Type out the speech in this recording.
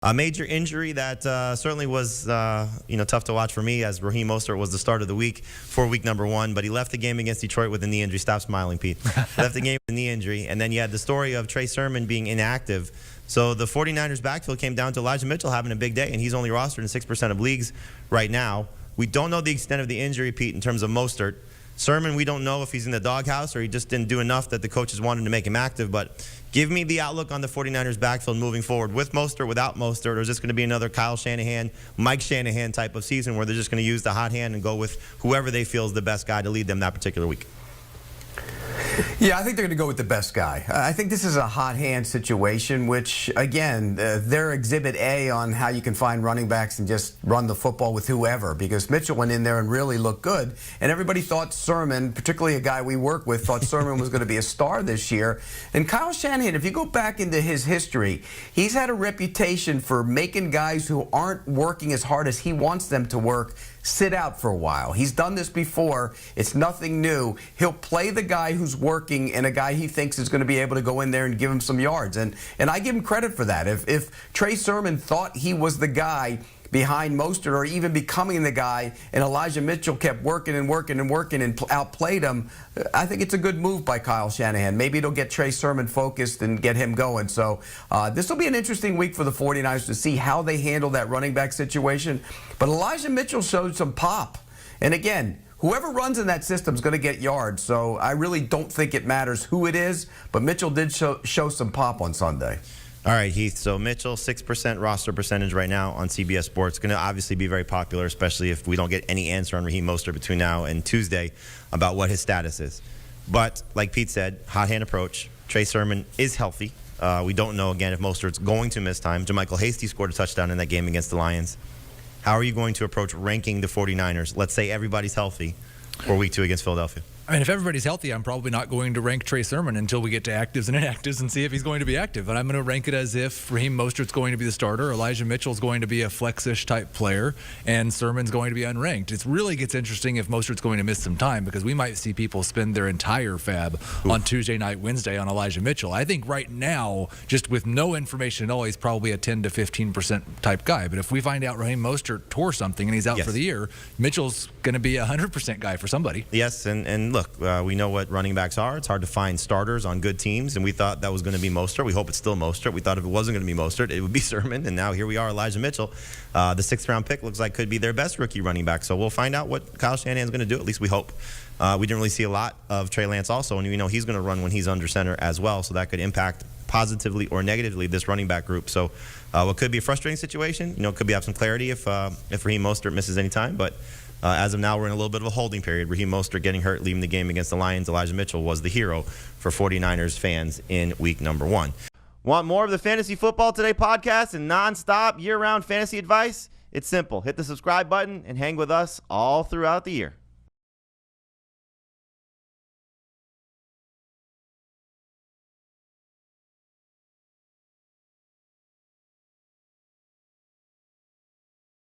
A major injury that certainly was tough to watch for me, as Raheem Mostert was the start of the week for week number 1, but he left the game against Detroit with a knee injury. Stop smiling, Pete. Left the game with a knee injury, and then you had the story of Trey Sermon being inactive. So the 49ers backfield came down to Elijah Mitchell having a big day, and he's only rostered in 6% of leagues right now. We don't know the extent of the injury, Pete, in terms of Mostert. Sermon, we don't know if he's in the doghouse or he just didn't do enough that the coaches wanted to make him active. But give me the outlook on the 49ers backfield moving forward, with Mostert, without Mostert, or is this going to be another Kyle Shanahan, Mike Shanahan type of season where they're just going to use the hot hand and go with whoever they feel is the best guy to lead them that particular week? Yeah, I think they're going to go with the best guy. I think this is a hot hand situation, which, again, they're exhibit A on how you can find running backs and just run the football with whoever, because Mitchell went in there and really looked good. And everybody thought Sermon, particularly a guy we work with, thought Sermon was going to be a star this year. And Kyle Shanahan, if you go back into his history, he's had a reputation for making guys who aren't working as hard as he wants them to work sit out for a while. He's done this before. It's nothing new. He'll play the guy who's working and a guy he thinks is going to be able to go in there and give him some yards. And I give him credit for that. If Trey Sermon thought he was the guy behind Mostert, or even becoming the guy, and Elijah Mitchell kept working and working and working and outplayed him, I think it's a good move by Kyle Shanahan. Maybe it'll get Trey Sermon focused and get him going. So this will be an interesting week for the 49ers to see how they handle that running back situation. But Elijah Mitchell showed some pop. And again, whoever runs in that system is going to get yards. So I really don't think it matters who it is, but Mitchell did show some pop on Sunday. All right, Heath. So Mitchell, 6% roster percentage right now on CBS Sports. Going to obviously be very popular, especially if we don't get any answer on Raheem Mostert between now and Tuesday about what his status is. But like Pete said, hot hand approach. Trey Sermon is healthy. We don't know, again, if Mostert's going to miss time. JaMycal Hasty scored a touchdown in that game against the Lions. How are you going to approach ranking the 49ers? Let's say everybody's healthy for week 2 against Philadelphia. I mean, if everybody's healthy, I'm probably not going to rank Trey Sermon until we get to actives and inactives and see if he's going to be active. And I'm going to rank it as if Raheem Mostert's going to be the starter, Elijah Mitchell's going to be a flex-ish type player, and Sermon's going to be unranked. It really gets interesting if Mostert's going to miss some time, because we might see people spend their entire fab on Tuesday night, Wednesday on Elijah Mitchell. I think right now, just with no information at all, he's probably a 10 to 15% type guy. But if we find out Raheem Mostert tore something and he's out for the year, Mitchell's going to be a 100% guy for somebody. Yes, and look, we know what running backs are. It's hard to find starters on good teams, and we thought that was going to be Mostert. We hope it's still Mostert. We thought if it wasn't going to be Mostert, it would be Sermon, and now here we are, Elijah Mitchell. The 6th-round pick looks like could be their best rookie running back, so we'll find out what Kyle Shanahan's going to do. At least we hope. We didn't really see a lot of Trey Lance also, and we know he's going to run when he's under center as well, so that could impact positively or negatively this running back group. So what could be a frustrating situation, could be have some clarity if Raheem Mostert misses any time, but as of now, we're in a little bit of a holding period. Raheem Mostert getting hurt, leaving the game against the Lions. Elijah Mitchell was the hero for 49ers fans in week number 1. Want more of the Fantasy Football Today podcast and nonstop year-round fantasy advice? It's simple. Hit the subscribe button and hang with us all throughout the year.